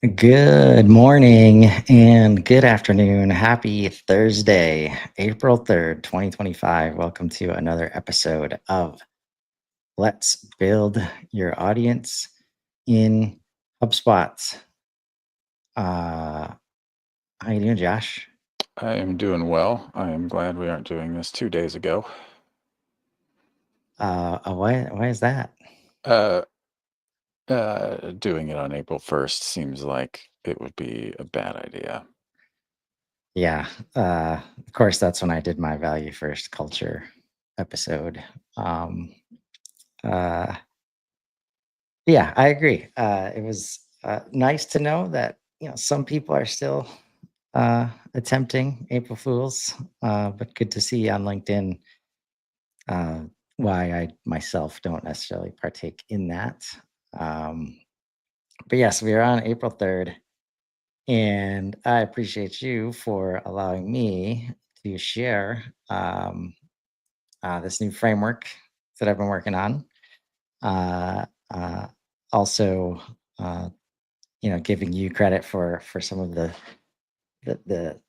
Good morning and good afternoon. Happy Thursday, April 3rd, 2025. Welcome to another episode of Let's Build Your Audience in HubSpot. How you doing, Josh? I am doing well. I am glad we aren't doing this 2 days ago. Why is that? Uh, Doing it on April 1st seems like it would be a bad idea. Yeah, of course, that's when I did my value first culture episode. Um, uh, Yeah, I agree. It was nice to know that some people are still attempting April Fools, but good to see on LinkedIn uh, why I myself don't necessarily partake in that. Um, but yes, we are on April 3rd, and I appreciate you for allowing me to share this new framework that I've been working on. Uh, uh, Also, uh, giving you credit for some of the the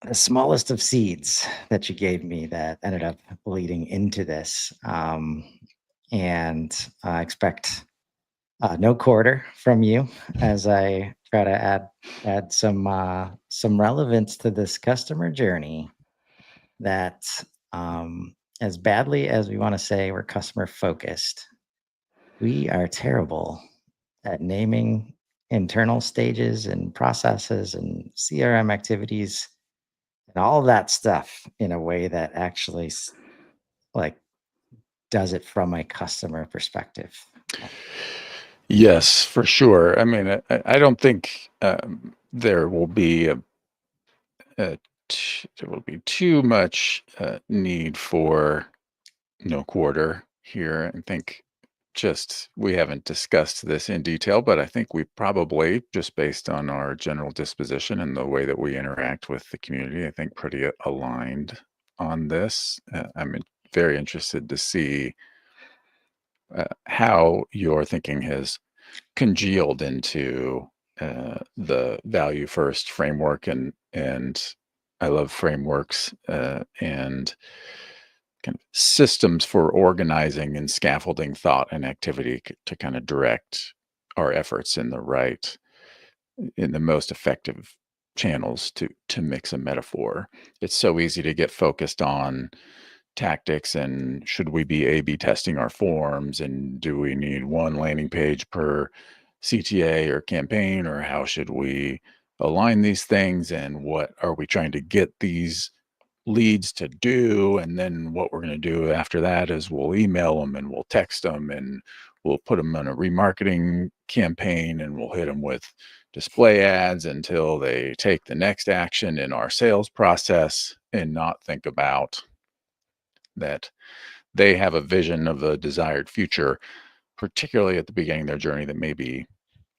the smallest of seeds that you gave me that ended up leading into this. And I expect no quarter from you as I try to add some relevance to this customer journey that as badly as we want to say we're customer focused, we are terrible at naming internal stages and processes and CRM activities and all of that stuff in a way that actually like does it from a customer perspective. Yes, for sure. I mean, I don't think there will be there will be too much need for no quarter here. I think just we haven't discussed this in detail, but I think we probably, just based on our general disposition and the way that we interact with the community, I think pretty aligned on this. Very interested to see how your thinking has congealed into the value first framework, and I love frameworks and kind of systems for organizing and scaffolding thought and activity to kind of direct our efforts in the most effective channels to mix a metaphor. It's so easy to get focused on tactics and should we be A/B testing our forms and do we need one landing page per CTA or campaign, or how should we align these things and what are we trying to get these leads to do, and then what we're going to do after that is we'll email them and we'll text them and we'll put them on a remarketing campaign and we'll hit them with display ads until they take the next action in our sales process, and not think about that they have a vision of a desired future, particularly at the beginning of their journey, that may be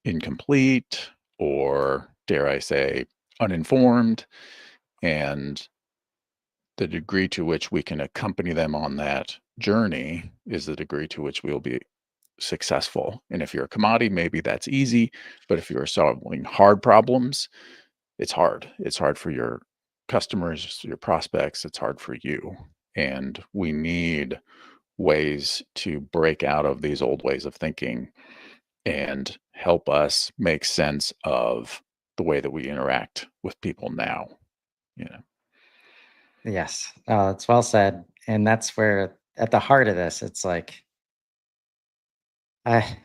incomplete or, dare I say, uninformed. And the degree to which we can accompany them on that journey is the degree to which we'll be successful. And if you're a commodity, maybe that's easy. But if you're solving hard problems, it's hard. It's hard for your customers, your prospects. It's hard for you. And we need ways to break out of these old ways of thinking and help us make sense of the way that we interact with people now. You know. Yes, it's well said. And that's where at the heart of this, it's like I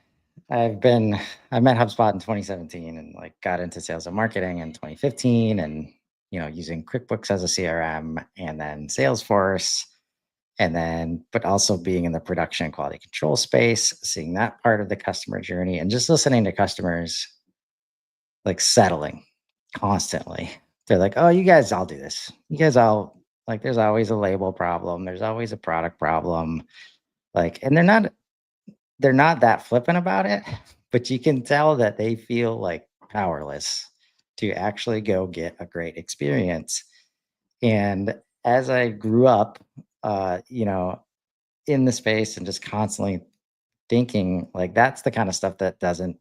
I've been I met HubSpot in 2017 and like got into sales and marketing in 2015 and using QuickBooks as a CRM and then Salesforce and then but also being in the production and quality control space, seeing that part of the customer journey and just listening to customers like settling constantly. They're like, "Oh, you guys all do this. You guys all like there's always a label problem, there's always a product problem." Like and they're not that flippant about it, but you can tell that they feel like powerless to actually go get a great experience. And as I grew up, in the space and just constantly thinking like that's the kind of stuff that doesn't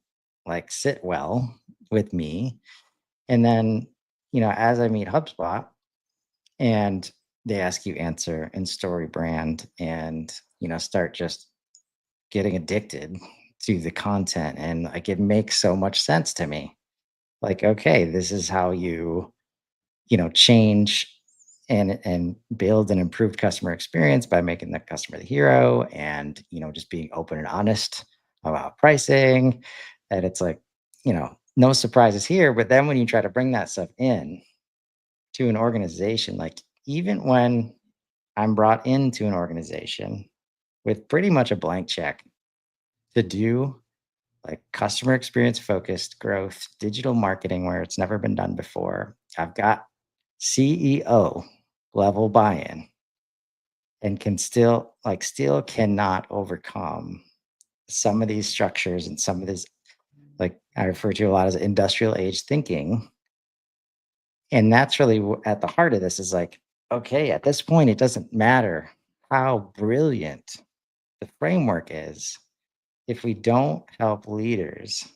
like sit well with me. And then, as I meet HubSpot and they ask you answer and story brand and, start just getting addicted to the content. And like it makes so much sense to me. Like, okay, this is how change and build an improved customer experience by making the customer the hero and, just being open and honest about pricing. And it's like, no surprises here. But then when you try to bring that stuff in to an organization, like even when I'm brought into an organization with pretty much a blank check to do like customer experience focused growth, digital marketing where it's never been done before. I've got CEO level buy-in and can still cannot overcome some of these structures and some of this, like I refer to a lot as industrial age thinking. And that's really at the heart of this is like, okay, at this point, it doesn't matter how brilliant the framework is if we don't help leaders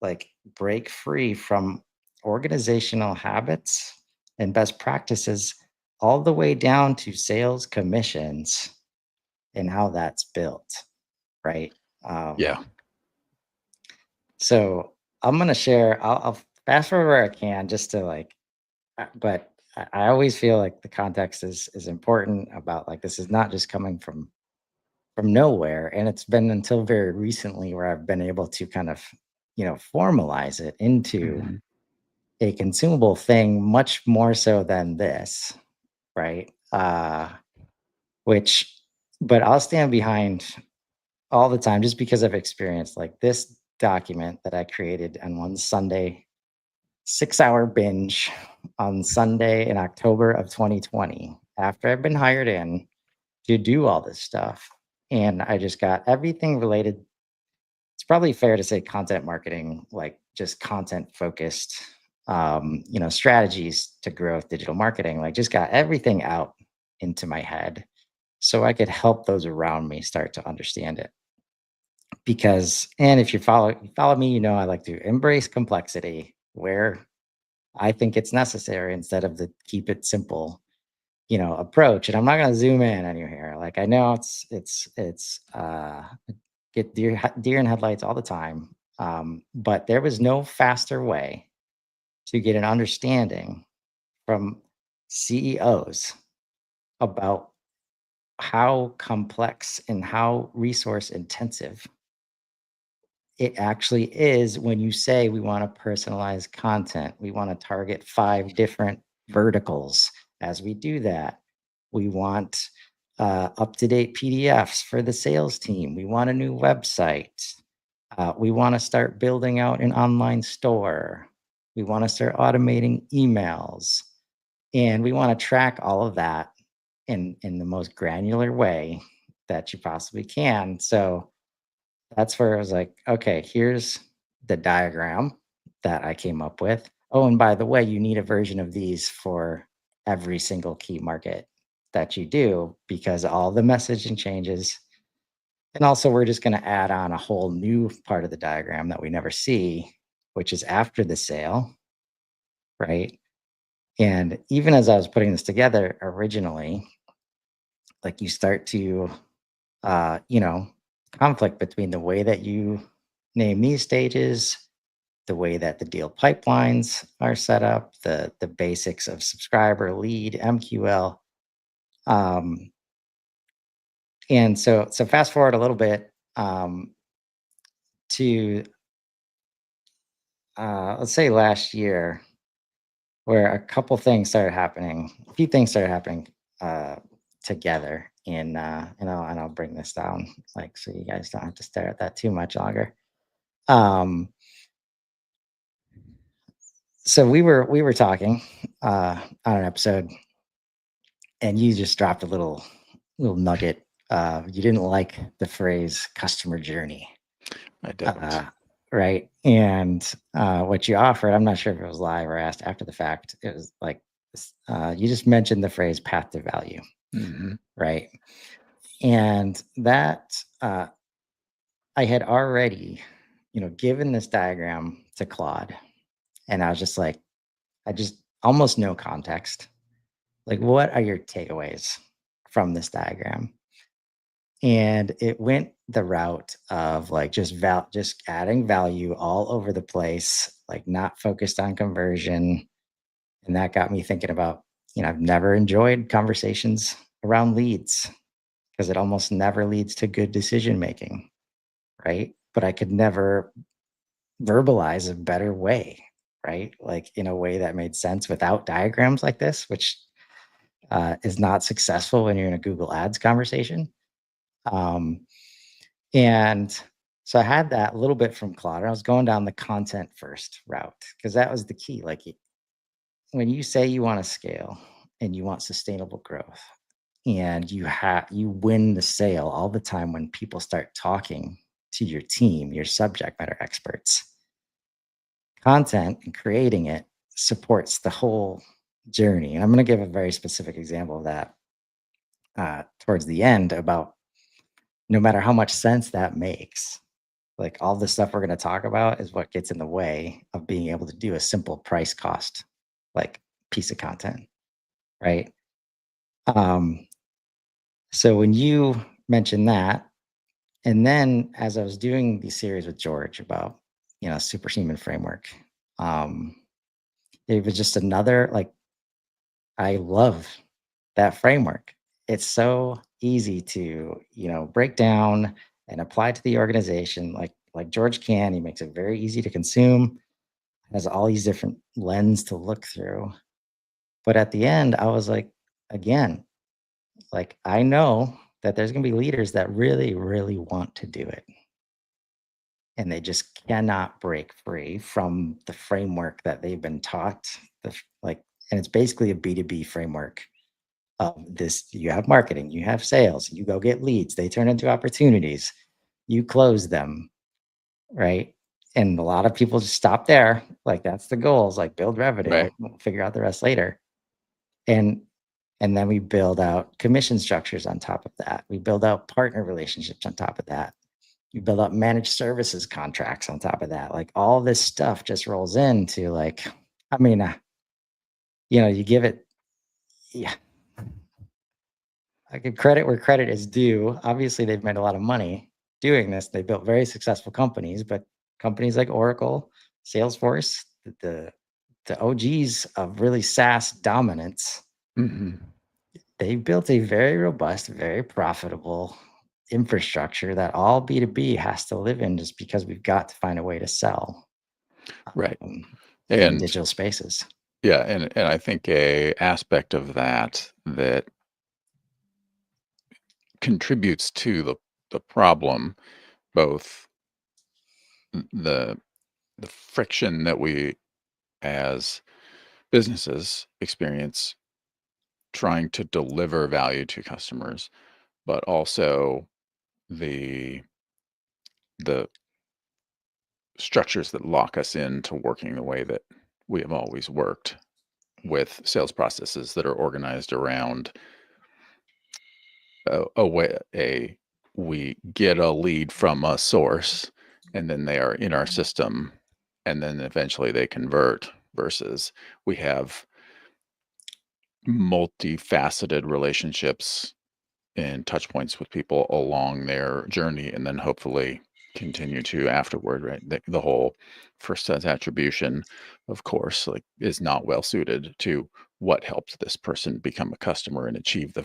like break free from organizational habits and best practices all the way down to sales commissions and how that's built, right? Yeah. So I'm gonna share. I'll fast forward where I can just to like, but I always feel like the context is important about like this is not just coming from nowhere, and it's been until very recently where I've been able to kind of formalize it into Mhm. a consumable thing much more so than this, right? Which, but I'll stand behind all the time just because I've experienced like this document that I created on one Sunday, 6 hour binge on Sunday in October of 2020 after I've been hired in to do all this stuff. And I just got everything related. It's probably fair to say content marketing, like just content focused, strategies to grow with digital marketing, like just got everything out into my head so I could help those around me start to understand it. Because, and if you follow me, I like to embrace complexity where I think it's necessary instead of the keep it simple, approach. And I'm not going to zoom in on you here. Like I know it's get deer in headlights all the time. But there was no faster way to get an understanding from CEOs about how complex and how resource intensive it actually is when you say we want to personalize content. We want to target 5 different verticals. As we do that, we want up to date PDFs for the sales team. We want a new website. We want to start building out an online store. We want to start automating emails. And we want to track all of that in the most granular way that you possibly can. So that's where I was like, okay, here's the diagram that I came up with. Oh, and by the way, you need a version of these for every single key market that you do because all the messaging changes. And also, we're just going to add on a whole new part of the diagram that we never see, which is after the sale, right? And even as I was putting this together originally, like you start to, uh, you know, conflict between the way that you name these stages, the way that the deal pipelines are set up, the basics of subscriber, lead, MQL. Um, and so fast forward a little bit to let's say last year, where a couple things started happening, a few things started happening uh, together, and I'll bring this down, like so you guys don't have to stare at that too much longer. Um, so we were talking on an episode, and you just dropped a little nugget. You didn't like the phrase customer journey, I don't. uh, right? And what you offered, I'm not sure if it was live or asked after the fact. It was like you just mentioned the phrase path to value, Mhm. right? And that I had already, given this diagram to Claude, And I was just like, I just almost no context. Like, what are your takeaways from this diagram? And it went the route of like just adding value all over the place, like not focused on conversion. And that got me thinking about, I've never enjoyed conversations around leads because it almost never leads to good decision making, right? But I could never verbalize a better way, right? Like in a way that made sense without diagrams like this, which is not successful when you're in a Google Ads conversation. Um, and so I had that a little bit from Claude. I was going down the content first route because that was the key. Like when you say you want to scale and you want sustainable growth, and you win the sale all the time when people start talking to your team, your subject matter experts. Content and creating it supports the whole journey. And I'm going to give a very specific example of that towards the end about no matter how much sense that makes, like all the stuff we're going to talk about is what gets in the way of being able to do a simple price cost, like piece of content, right? Um, so when you mentioned that, and then as I was doing these series with George about, superhuman framework, um, it was just another like I love that framework. It's so easy to, break down and apply to the organization like George can. He makes it very easy to consume, has all these different lens to look through. But at the end, I was like, again, like I know that there's going to be leaders that really, really want to do it. And they just cannot break free from the framework that they've been taught. And it's basically a B2B framework of this. You have marketing, you have sales, you go get leads, they turn into opportunities, you close them, right? And a lot of people just stop there. Like that's the goal, is like build revenue, Right. we'll figure out the rest later. And and then we build out commission structures on top of that. We build out partner relationships on top of that. You build up managed services contracts on top of that. Like all this stuff just rolls into like, I mean, you give it, yeah, I give credit where credit is due. Obviously, they've made a lot of money doing this. They built very successful companies, but companies like Oracle, Salesforce, the OGs of really SaaS dominance, Hmm. they built a very robust, very profitable infrastructure that all B2B has to live in just because we've got to find a way to sell Right. um, in And digital spaces. yeah, and I think a aspect of that that contributes to the problem, both the the friction that we as businesses experience trying to deliver value to customers, but also the the structures that lock us into working the way that we have always worked with sales processes that are organized around a way a we get a lead from a source and then they are in our system and then eventually they convert versus we have multifaceted relationships and touch points with people along their journey and then hopefully continue to afterward, right? The whole first sense attribution, of course, like is not well suited to what helped this person become a customer and achieve the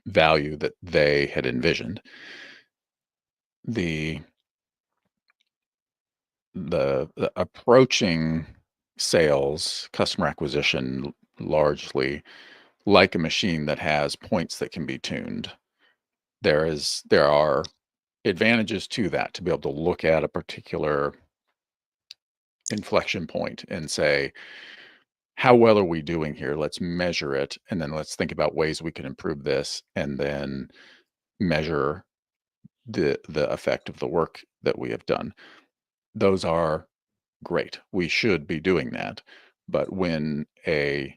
value that they had envisioned. The the approaching sales, customer acquisition largely like a machine that has points that can be tuned. There are advantages to that to be able to look at a particular inflection point and say, how well are we doing here? Let's measure it. And then let's think about ways we can improve this and then measure the effect of the work that we have done. Those are great. We should be doing that. But when a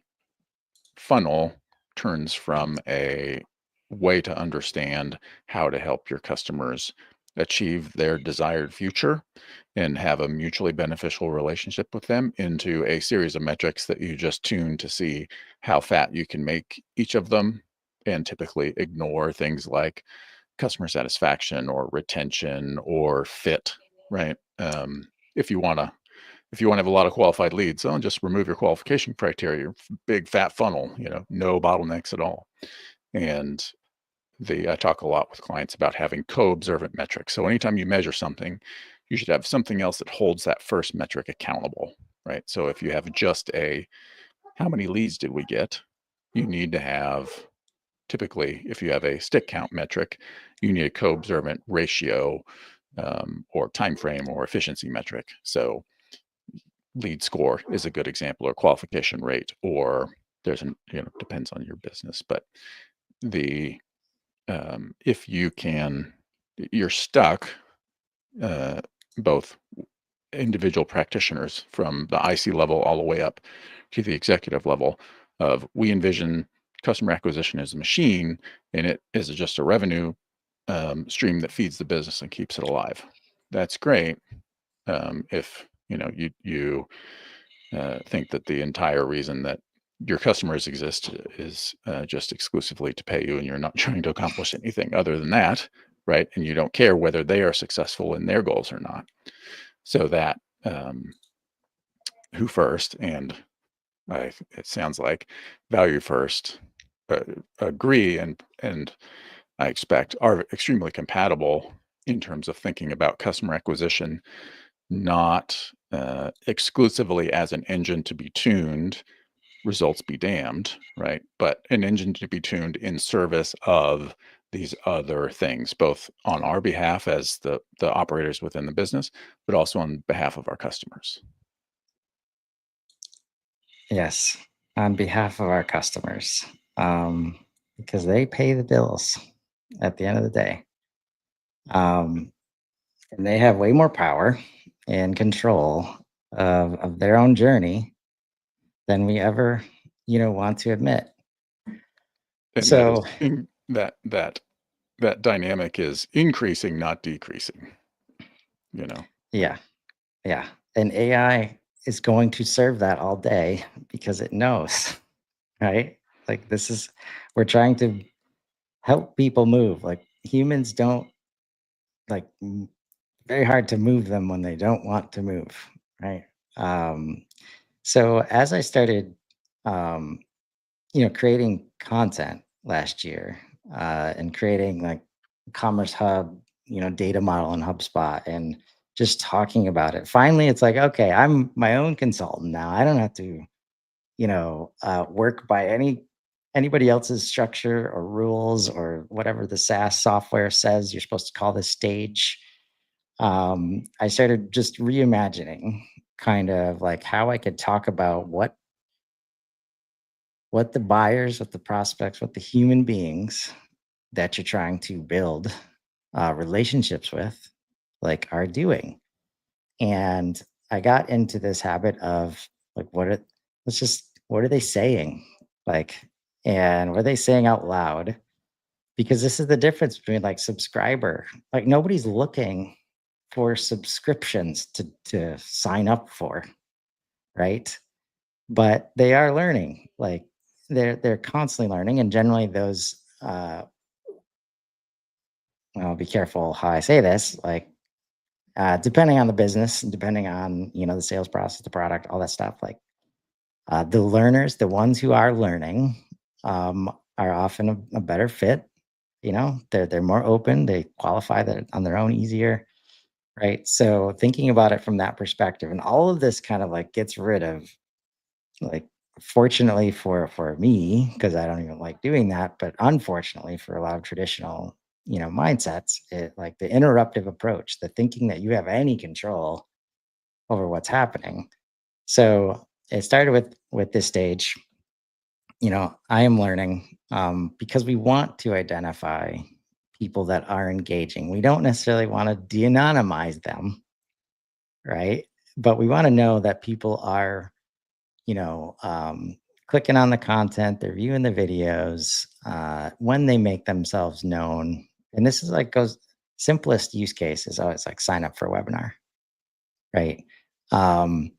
funnel turns from a way to understand how to help your customers achieve their desired future and have a mutually beneficial relationship with them, into a series of metrics that you just tune to see how fat you can make each of them, and typically ignore things like customer satisfaction or retention or fit, right? If you want to have a lot of qualified leads, oh, just remove your qualification criteria, your big fat funnel, no bottlenecks at all. And I talk a lot with clients about having co-observant metrics. So anytime you measure something, you should have something else that holds that first metric accountable, right? So if you have just how many leads did we get, you need to have, typically, if you have a stick count metric, you need a co-observant ratio, or time frame or efficiency metric. So lead score is a good example, or qualification rate, or depends on your business, but the if you can, you're stuck, uh, both individual practitioners from the IC level all the way up to the executive level, of we envision customer acquisition as a machine, and it is just a revenue stream that feeds the business and keeps it alive. That's great. If you think that the entire reason that your customers exist is just exclusively to pay you, and you're not trying to accomplish anything other than that, right? And you don't care whether they are successful in their goals or not. So that, who first, and it sounds like value first, uh, agree, and I expect are extremely compatible in terms of thinking about customer acquisition, not exclusively as an engine to be tuned, results be damned, right? But an engine to be tuned in service of these other things, both on our behalf as the operators within the business, but also on behalf of our customers. Yes, on behalf of our customers, because they pay the bills at the end of the day. Um, and they have way more power and control of their own journey than we ever, want to admit. And that is So, that dynamic is increasing, not decreasing, you know. yeah, yeah. And AI is going to serve that all day because it knows, right? Like, we're trying to help people move. Like, humans don't, like, very hard to move them when they don't want to move, right? Um, so as I started, um, creating content last year, and creating like Commerce Hub, data model in HubSpot, and just talking about it. Finally, it's like, okay, I'm my own consultant now. I don't have to, work by anybody else's structure or rules or whatever the SaaS software says you're supposed to call this stage. I started just reimagining kind of like how I could talk about what the buyers, what the prospects, what the human beings that you're trying to build relationships with, like, are doing. And I got into this habit of like, what are they saying? Like, and what are they saying out loud? Because this is the difference between like subscriber, like nobody's looking for subscriptions to sign up for, right? But they are learning, like they're constantly learning, and generally those I'll be careful how I say this, like depending on the business and depending on the sales process, the product, all that stuff, like the learners, the ones who are learning, are often a better fit. They're more open, they qualify that on their own easier, right? So thinking about it from that perspective, and all of this kind of like gets rid of, like, fortunately for me, because I don't even like doing that, but unfortunately for a lot of traditional, mindsets, like the interruptive approach, the thinking that you have any control over what's happening. So it started with this stage. I am learning, because we want to identify people that are engaging. We don't necessarily want to de-anonymize them, right? But we want to know that people are, you know, um, clicking on the content, they're viewing the videos, when they make themselves known. And this is like goes simplest use case is always like sign up for a webinar, right? Um,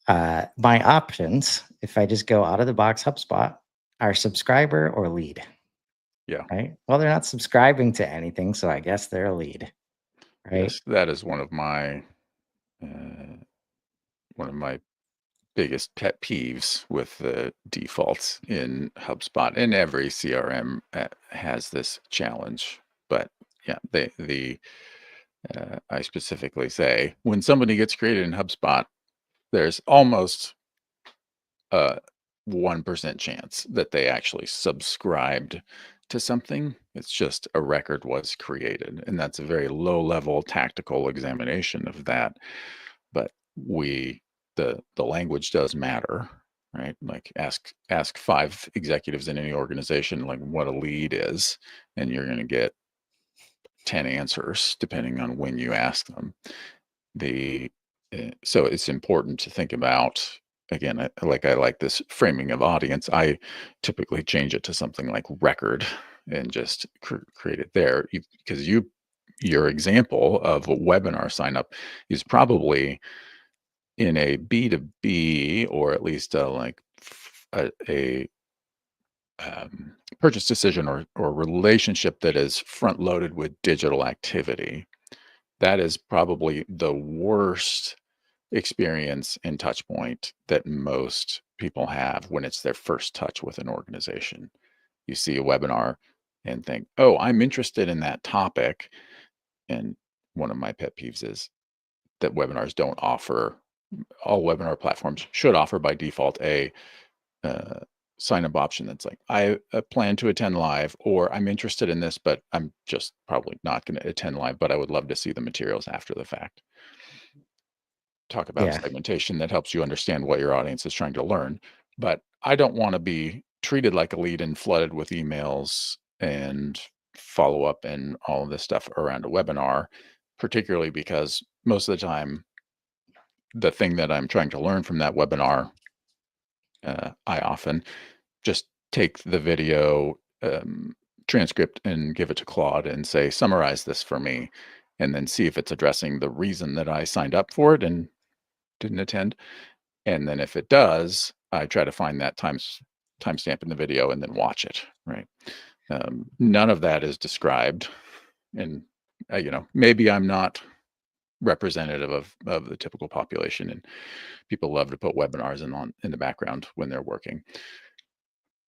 my options, if I just go out of the box HubSpot, are subscriber or lead, Yeah. right? Well, they're not subscribing to anything, so I guess they're a lead, right? Yes, that is uh, one of my biggest pet peeves with the defaults in HubSpot, and every CRM has this challenge. But yeah, I specifically say when somebody gets created in HubSpot, there's almost a 1% chance that they actually subscribed to something. It's just a record was created, and that's a very low level tactical examination of that. But we the language does matter, right? Like ask 5 executives in any organization like what a lead is, and you're going to get 10 answers depending on when you ask them. The So it's important to think about, again, I like this framing of audience. I typically change it to something like record and just create it there, because your example of a webinar sign up is probably in a B2B, or at least a purchase decision or relationship that is front loaded with digital activity. That is probably the worst experience and touch point that most people have when it's their first touch with an organization. You see a webinar and think, oh, I'm interested in that topic. And one of my pet peeves is that webinars don't offer, all webinar platforms should offer by default a uh, sign up option that's like, I plan to attend live, or I'm interested in this, but I'm just probably not going to attend live, but I would love to see the materials after the fact. Talk about a Yeah, segmentation that helps you understand what your audience is trying to learn. But I don't want to be treated like a lead and flooded with emails and follow up and all of this stuff around a webinar, particularly because most of the time, the thing that I'm trying to learn from that webinar, I often just take the video transcript and give it to Claude and say, summarize this for me, and then see if it's addressing the reason that I signed up for it and didn't attend. And then if it does, I try to find that timestamp in the video and then watch it, right? None of that is described, and maybe I'm not representative of the typical population, and people love to put webinars in the background when they're working.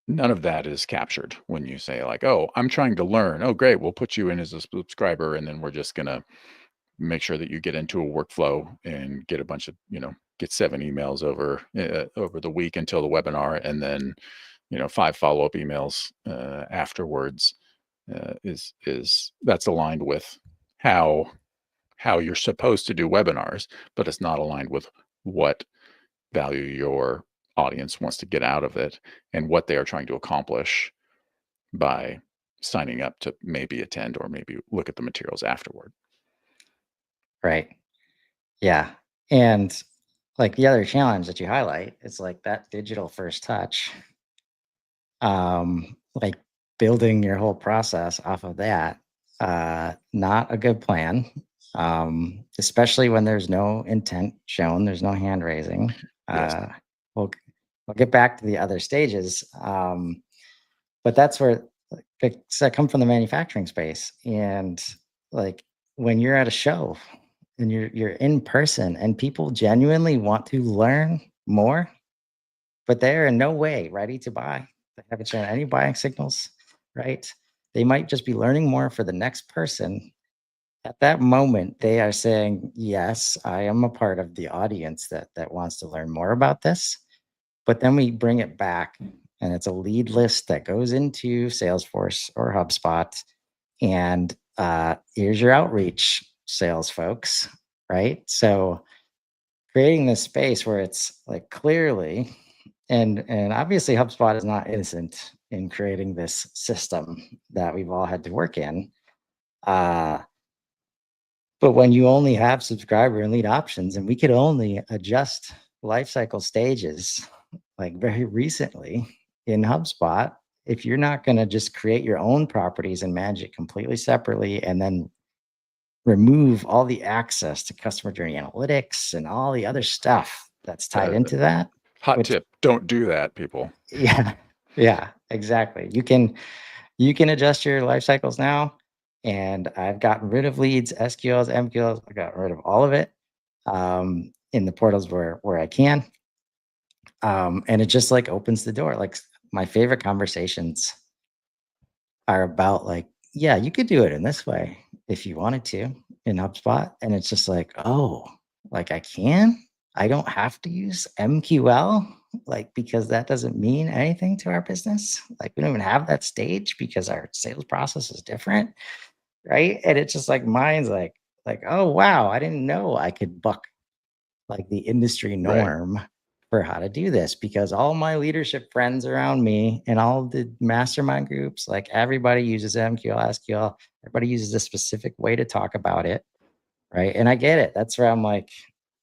None of that is captured when you say like, "Oh, I'm trying to learn." Oh, great, we'll put you in as a subscriber, and then we're just gonna make sure that you get into a workflow and get a bunch of, get 7 emails over the week until the webinar, and then, 5 follow-up emails afterwards. Is That's aligned with how you're supposed to do webinars, but it's not aligned with what value your audience wants to get out of it and what they are trying to accomplish by signing up to maybe attend or maybe look at the materials afterward. right. Yeah. And like the other challenge that you highlight is like that digital first touch, like building your whole process off of that, not a good plan. Especially when there's no intent shown, there's no hand raising. Yes. We'll we'll get back to the other stages. But that's where, like, so I come from the manufacturing space, and like when you're at a show and you're in person and people genuinely want to learn more, but they're in no way ready to buy. They haven't shown any buying signals, right? They might just be learning more for the next person. At that moment, they are saying, "Yes, I am a part of the audience that wants to learn more about this." But then we bring it back, and it's a lead list that goes into Salesforce or HubSpot, and here's your outreach, sales folks, right? So creating this space where it's like clearly, and obviously HubSpot is not innocent in creating this system that we've all had to work in. Uh, but when you only have subscriber and lead options, and we could only adjust lifecycle stages like very recently in HubSpot, if you're not going to just create your own properties and manage it completely separately and then remove all the access to customer journey analytics and all the other stuff that's tied Uh, into that, hot which tip, don't do that, people. yeah, yeah, exactly. You can adjust your life cycles now, and I've gotten rid of leads, SQLs, MQLs. I got rid of all of it in the portals where I can, and it just like opens the door. Like my favorite conversations are about like, yeah, you could do it in this way if you wanted to in HubSpot, and it's just like, oh, like I can. I don't have to use MQL, like because that doesn't mean anything to our business. Like we don't even have that stage because our sales process is different, right? And it's just like mine's like, oh wow, I didn't know I could buck like the industry Right. norm for how to do this because all my leadership friends around me and all the mastermind groups, like everybody uses MQL, SQL, everybody uses a specific way to talk about it, right? And I get it. That's where I'm like,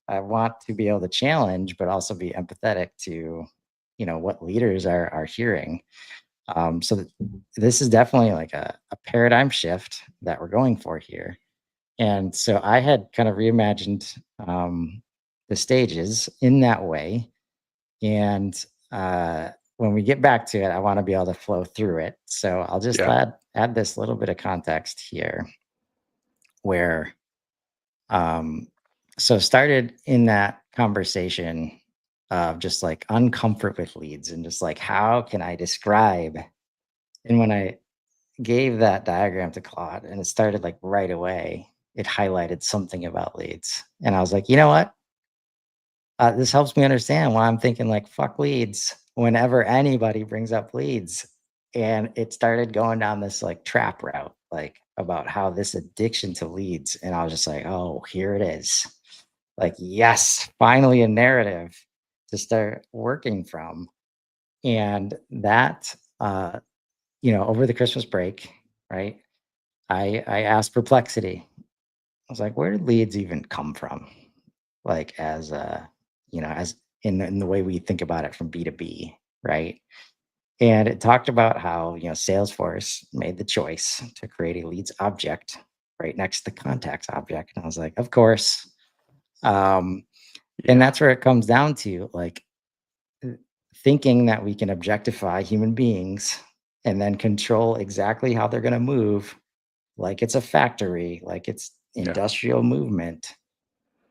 I want to be able to challenge, but also be empathetic to, what leaders are hearing. This is definitely like a paradigm shift that we're going for here. And so I had kind of reimagined the stages in that way. And when we get back to it, I want to be able to flow through it. So I'll just Yeah. add this little bit of context here where so started in that conversation of just like uncomfort with leads and just like how can I describe, and when I gave that diagram to Claude and it started like right away, it highlighted something about leads. And I was like, you know what? This helps me understand why I'm thinking like fuck leads whenever anybody brings up leads. And it started going down this like trap route, like about how this addiction to leads. And I was just like, oh, here it is. Like, yes, finally a narrative to start working from. And that, over the Christmas break, right? I asked Perplexity. I was like, where did leads even come from? Like as as in the way we think about it from B2B, right? And it talked about how, Salesforce made the choice to create a leads object right next to the contacts object. And I was like, of course. Um, and Yeah. that's where it comes down to like uh, thinking that we can objectify human beings and then control exactly how they're going to move like it's a factory, like it's Yeah. industrial movement,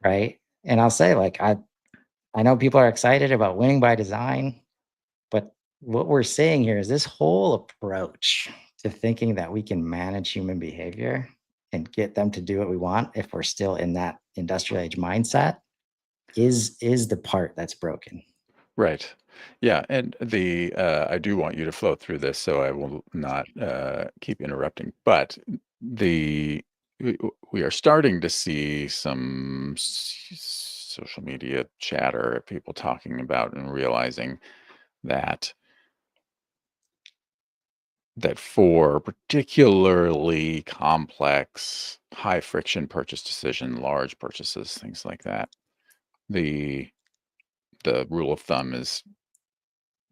right? And I'll say, like, I know people are excited about winning by design, but what we're saying here is this whole approach to thinking that we can manage human behavior and get them to do what we want if we're still in that industrial age mindset is the part that's broken. Right. Yeah, and I do want you to flow through this, so I will not, keep interrupting, but the we are starting to see some social media chatter, people talking about and realizing that for particularly complex, high friction purchase decision, large purchases, things like that, the rule of thumb is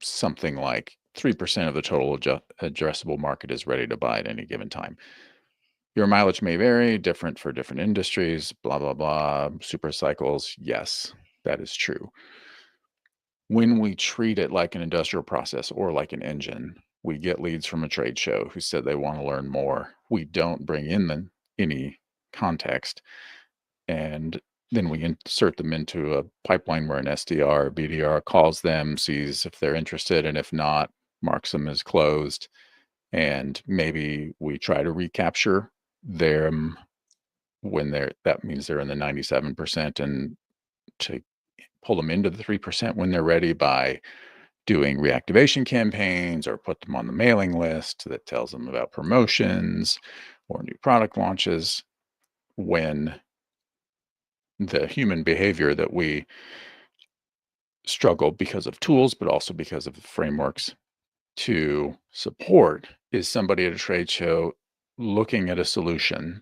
something like 3% of the total addressable market is ready to buy at any given time. Your mileage may vary, different for different industries, blah, blah, blah. Super cycles, yes, that is true. When we treat it like an industrial process or like an engine, we get leads from a trade show who said they want to learn more. We don't bring in any context. And then we insert them into a pipeline where an SDR or BDR calls them, sees if they're interested, and if not, marks them as closed. And maybe we try to recapture them when that means they're in the 97% and to pull them into the 3% when they're ready by doing reactivation campaigns or put them on the mailing list that tells them about promotions or new product launches when the human behavior that we struggle because of tools, but also because of the frameworks to support is somebody at a trade show looking at a solution.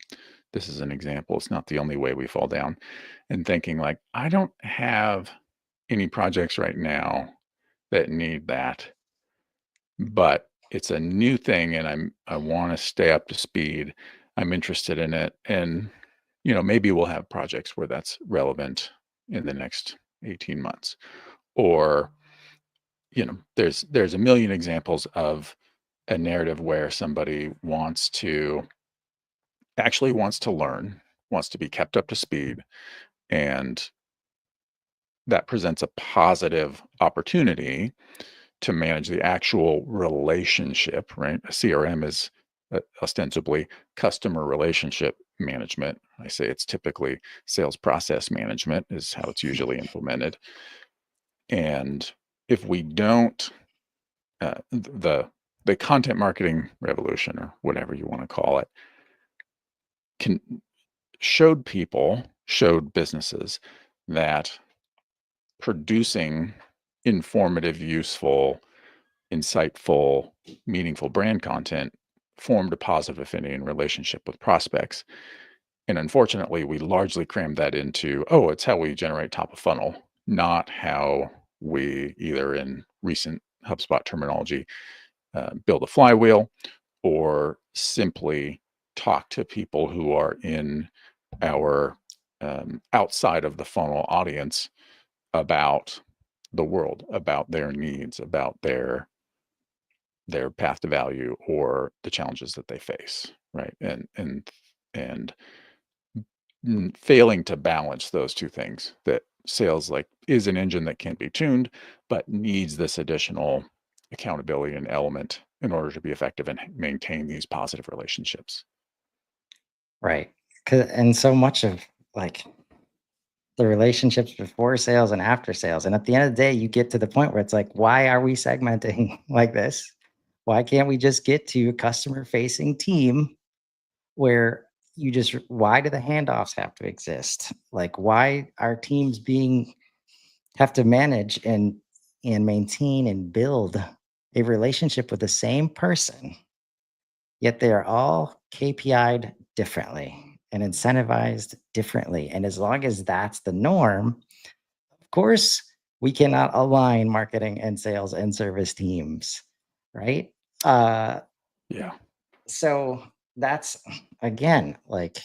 This is an example. It's not the only way we fall down and thinking like, I don't have any projects right now that need that, but it's a new thing and I want to stay up to speed. I'm interested in it. And maybe we'll have projects where that's relevant in the next 18 months. Or, there's a million examples of a narrative where somebody wants to learn, wants to be kept up to speed, and that presents a positive opportunity to manage the actual relationship, right? A CRM is ostensibly customer relationship management. I say it's typically sales process management is how it's usually implemented. And if we don't, the content marketing revolution, or whatever you want to call it, can showed businesses that producing informative, useful, insightful, meaningful brand content formed a positive affinity and relationship with prospects. And unfortunately, we largely crammed that into, oh, it's how we generate top of funnel, not how we, either in recent HubSpot terminology, build a flywheel, or simply talk to people who are in our outside of the funnel audience about the world, about their needs, about their path to value, or the challenges that they face, right? And failing to balance those two things, that sales like is an engine that can't be tuned, but needs this additional accountability and element in order to be effective and maintain these positive relationships. Right. And so much of like the relationships before sales and after sales. And at the end of the day, you get to the point where it's like, why are we segmenting like this? Why can't we just get to a customer facing team where why do the handoffs have to exist? Like, why are teams have to manage and maintain and build a relationship with the same person, yet they are all KPI'd differently and incentivized differently. And as long as that's the norm, of course, we cannot align marketing and sales and service teams, right? Uh, Yeah. so that's again like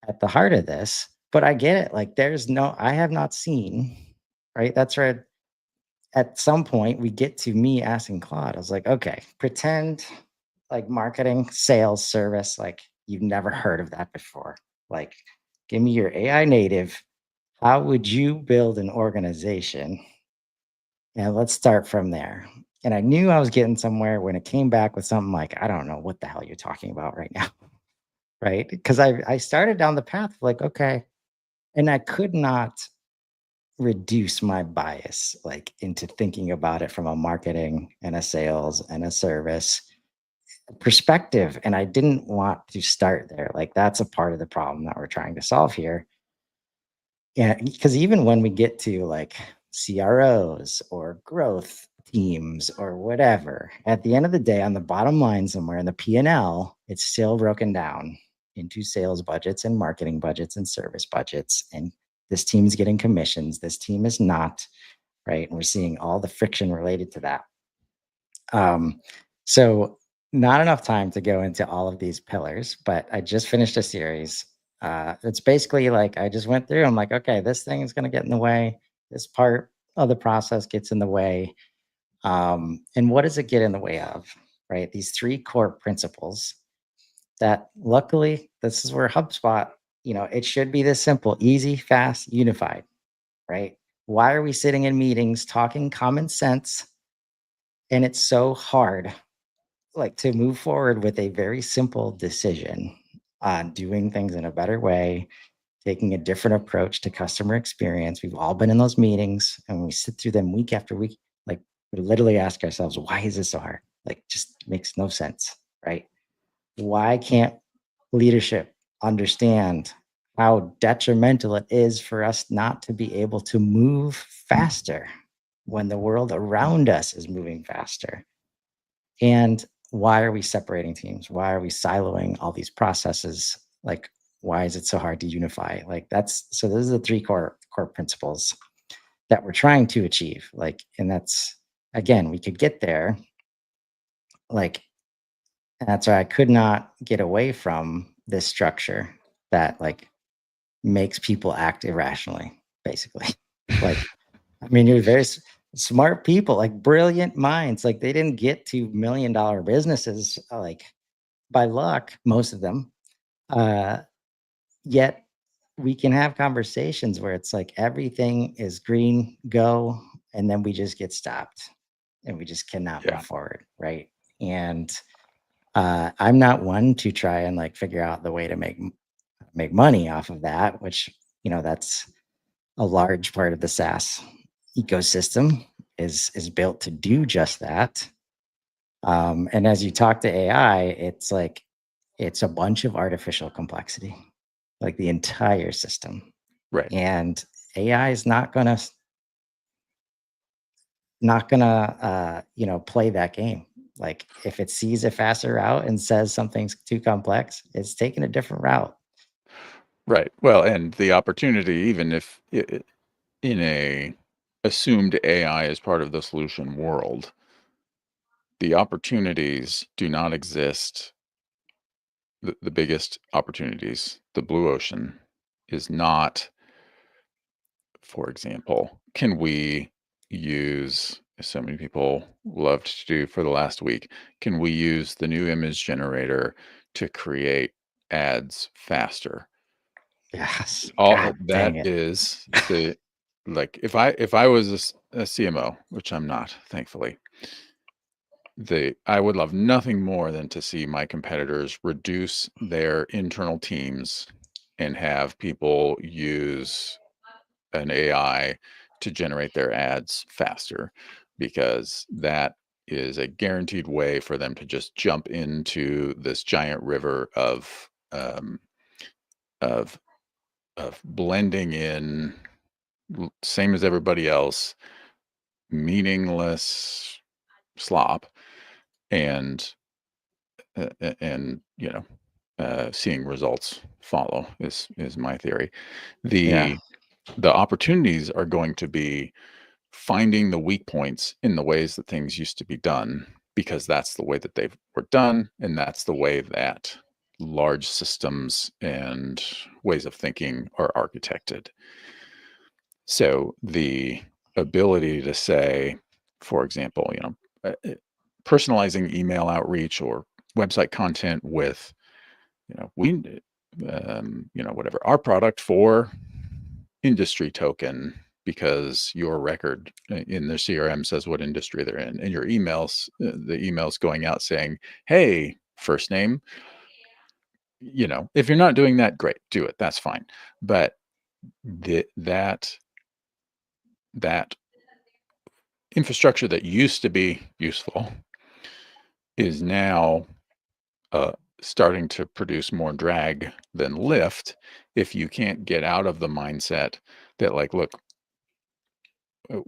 at the heart of this. But I get it. Like, I have not seen, right? That's right. At some point, we get to me asking Claude, I was like, okay, pretend like marketing, sales, service, like you've never heard of that before. Like, give me your AI native. How would you build an organization? And let's start from there. And I knew I was getting somewhere when it came back with something like, I don't know what the hell you're talking about right now. Right. Because I started down the path of like, okay. And I could not reduce my bias like into thinking about it from a marketing and a sales and a service perspective. And I didn't want to start there. Like that's a part of the problem that we're trying to solve here. Yeah, because even when we get to like CROs or growth teams or whatever, at the end of the day, on the bottom line somewhere in the P&L, it's still broken down into sales budgets and marketing budgets and service budgets. And this team is getting commissions. This team is not, right? And we're seeing all the friction related to that. So not enough time to go into all of these pillars, but I just finished a series. It's basically like I just went through. I'm like, okay, this thing is going to get in the way. This part of the process gets in the way. And what does it get in the way of? Right? These three core principles that luckily, this is where HubSpot, it should be this simple, easy, fast, unified, right? Why are we sitting in meetings talking common sense? And it's so hard like to move forward with a very simple decision on doing things in a better way, taking a different approach to customer experience. We've all been in those meetings and we sit through them week after week. Like we literally ask ourselves, why is this so hard? Like just makes no sense, right? Why can't leadership understand how detrimental it is for us not to be able to move faster when the world around us is moving faster? And why are we separating teams? Why are we siloing all these processes? Like, why is it so hard to unify? Like those are the three core principles that we're trying to achieve. Like, and that's again, we could get there. Like, and that's why I could not get away from this structure that like makes people act irrationally, basically. Like, I mean, you're very smart people, like brilliant minds. Like they didn't get to $1 million businesses like by luck, most of them. Uh, Yet we can have conversations where it's like everything is green, go, and then we just get stopped and we just cannot move Yeah. forward, right? And I'm not one to try and like figure out the way to make money off of that, which that's a large part of the SaaS ecosystem is built to do just that. And as you talk to AI, it's like it's a bunch of artificial complexity, like the entire system. Right. And AI is not gonna play that game. Like if it sees a faster route and says something's too complex, it's taking a different route. Right. Well, and the opportunity, even if in a assumed AI is part of the solution world, the opportunities do not exist. The biggest opportunities, the blue ocean, is not, for example, can we use, as so many people loved to do for the last week, can we use the new image generator to create ads faster? Yes. All God that dang it. is the like if I was a CMO, which I'm not, thankfully, I would love nothing more than to see my competitors reduce their internal teams and have people use an AI to generate their ads faster, because that is a guaranteed way for them to just jump into this giant river of blending in, same as everybody else, meaningless slop, and and seeing results follow is my theory. Yeah. The opportunities are going to be finding the weak points in the ways that things used to be done, because that's the way that they were done, and that's the way that large systems and ways of thinking are architected. So the ability to say, for example, personalizing email outreach or website content with, whatever, our product for industry token, because your record in the CRM says what industry they're in, and your emails, the emails going out saying, "Hey, first name." If you're not doing that, great, do it. That's fine. But that infrastructure that used to be useful is now uh, starting to produce more drag than lift, if you can't get out of the mindset that, like, look, uh,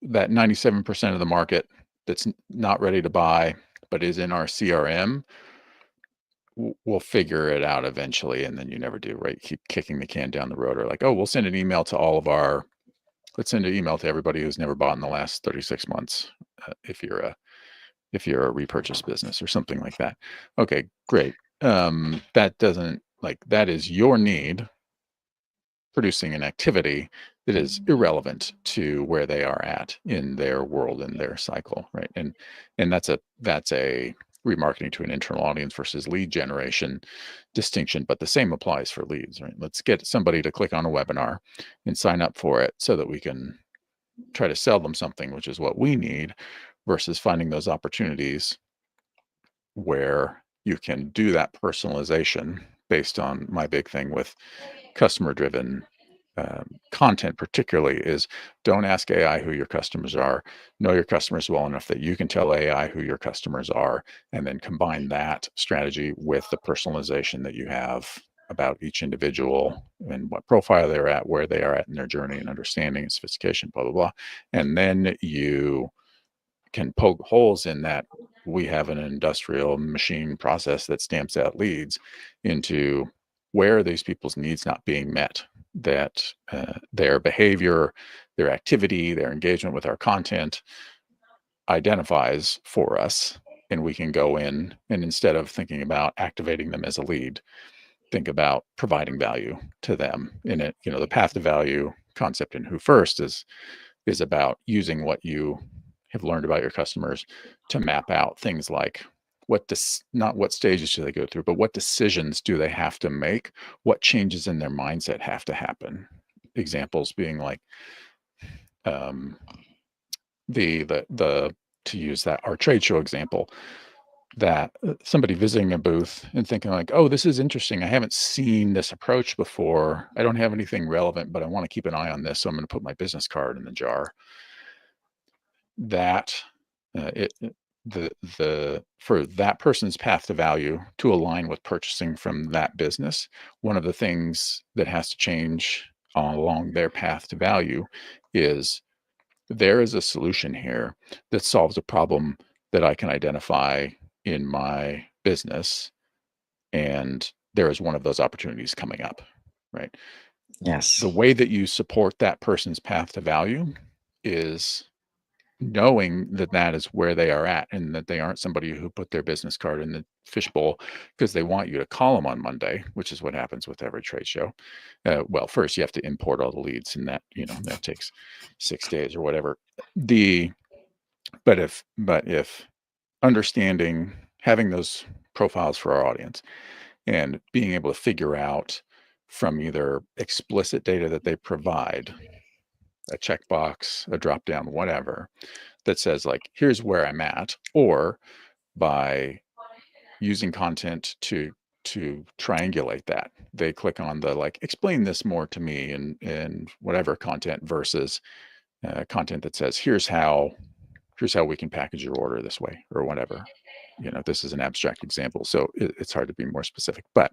that 97% of the market that's not ready to buy but is in our CRM, we'll figure it out eventually, and then you never do, right? Keep kicking the can down the road, or like, oh, we'll send an email to let's send an email to everybody who's never bought in the last 36 months, if you're a repurchase business or something like that. Okay, great. That doesn't, like, that is your need producing an activity that is irrelevant to where they are at in their world, in their cycle, right? And that's a remarketing to an internal audience versus lead generation distinction, but the same applies for leads, right? Let's get somebody to click on a webinar and sign up for it so that we can try to sell them something, which is what we need, versus finding those opportunities where you can do that personalization based on, my big thing with customer driven content particularly is, don't ask AI who your customers are. Know your customers well enough that you can tell AI who your customers are, and then combine that strategy with the personalization that you have about each individual and what profile they're at, where they are at in their journey and understanding and sophistication, blah, blah, blah. And then you can poke holes in that. We have an industrial machine process that stamps out leads into, where are these people's needs not being met, that their behavior, their activity, their engagement with our content identifies for us, and we can go in, and instead of thinking about activating them as a lead, think about providing value to them in it. The path to value concept in Who First is about using what you have learned about your customers to map out things like not what stages do they go through, but what decisions do they have to make? What changes in their mindset have to happen? Examples being like um, the to use that our trade show example, that somebody visiting a booth and thinking like, oh, this is interesting. I haven't seen this approach before. I don't have anything relevant, but I want to keep an eye on this. So I'm going to put my business card in the jar. That it the for that person's path to value to align with purchasing from that business, one of the things that has to change along their path to value is there is a solution here that solves a problem that I can identify in my business, and there is one of those opportunities coming up, right? Yes. The way that you support that person's path to value is knowing that that is where they are at, and that they aren't somebody who put their business card in the fishbowl because they want you to call them on Monday, which is what happens with every trade show. Well, first you have to import all the leads, and that takes 6 days or whatever. The but if understanding, having those profiles for our audience and being able to figure out from either explicit data that they provide, a checkbox, a drop down, whatever, that says like, here's where I'm at, or by using content to triangulate that. They click on the like, explain this more to me, and whatever content versus content that says, here's how we can package your order this way or whatever. This is an abstract example, so it's hard to be more specific. But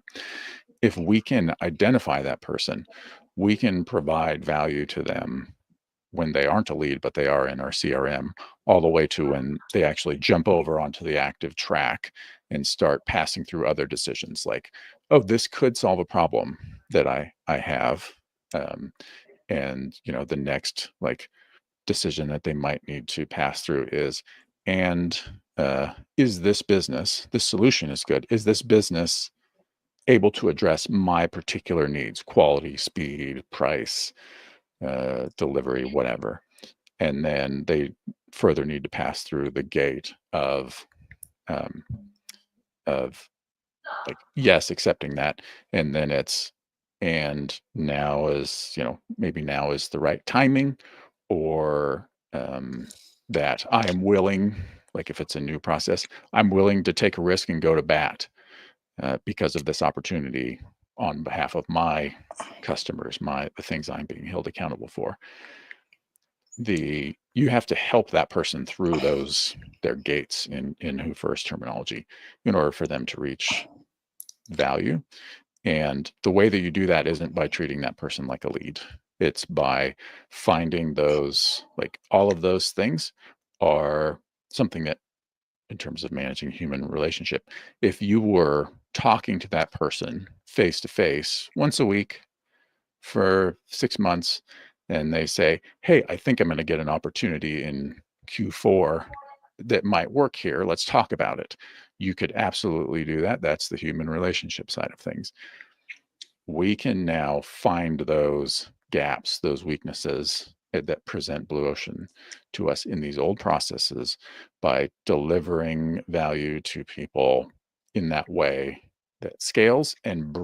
if we can identify that person, we can provide value to them when they aren't a lead, but they are in our CRM, all the way to when they actually jump over onto the active track and start passing through other decisions like, oh, this could solve a problem that I have. And the next like decision that they might need to pass through and is this solution is good? Is this business able to address my particular needs, quality, speed, price, delivery, whatever? And then they further need to pass through the gate um, of like, yes, accepting that. And then and now is, maybe now is the right timing, or that I am willing, like if it's a new process, I'm willing to take a risk and go to bat because of this opportunity on behalf of my customers, the things I'm being held accountable for. You have to help that person through their gates in Who First terminology in order for them to reach value. And the way that you do that isn't by treating that person like a lead. It's by finding those, like all of those things are something that, in terms of managing human relationship, if you were talking to that person face to face once a week for 6 months, and they say, hey, I think I'm going to get an opportunity in Q4 that might work here. Let's talk about it. You could absolutely do that. That's the human relationship side of things. We can now find those gaps, those weaknesses that present blue ocean to us in these old processes by delivering value to people in that way that scales and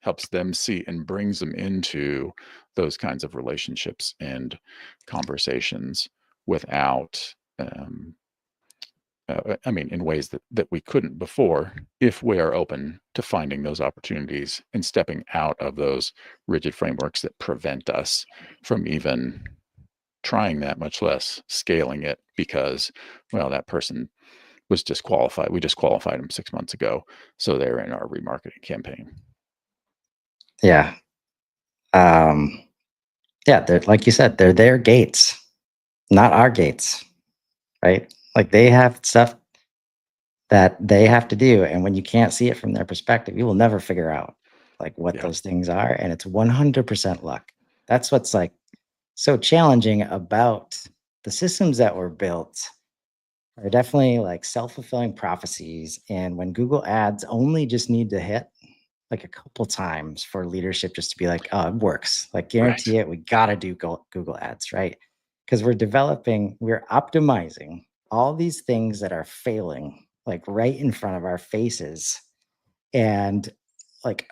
helps them see and brings them into those kinds of relationships and conversations without I mean, in ways that we couldn't before, if we are open to finding those opportunities and stepping out of those rigid frameworks that prevent us from even trying that, much less scaling it, because, well, that person was disqualified. We disqualified them 6 months ago, so they're in our remarketing campaign. Yeah. Um, yeah. They're, like you said, they're their gates, not our gates, right? Like they have stuff that they have to do. And when you can't see it from their perspective, you will never figure out like what Yeah. those things are. And it's 100% luck. That's what's like so challenging about the systems that were built are definitely like self-fulfilling prophecies. And when Google ads only just need to hit, like a couple times for leadership just to be like, oh, it works. Like Right. guarantee it. We got to do Google ads, right? Because we're optimizing all these things that are failing like right in front of our faces. And like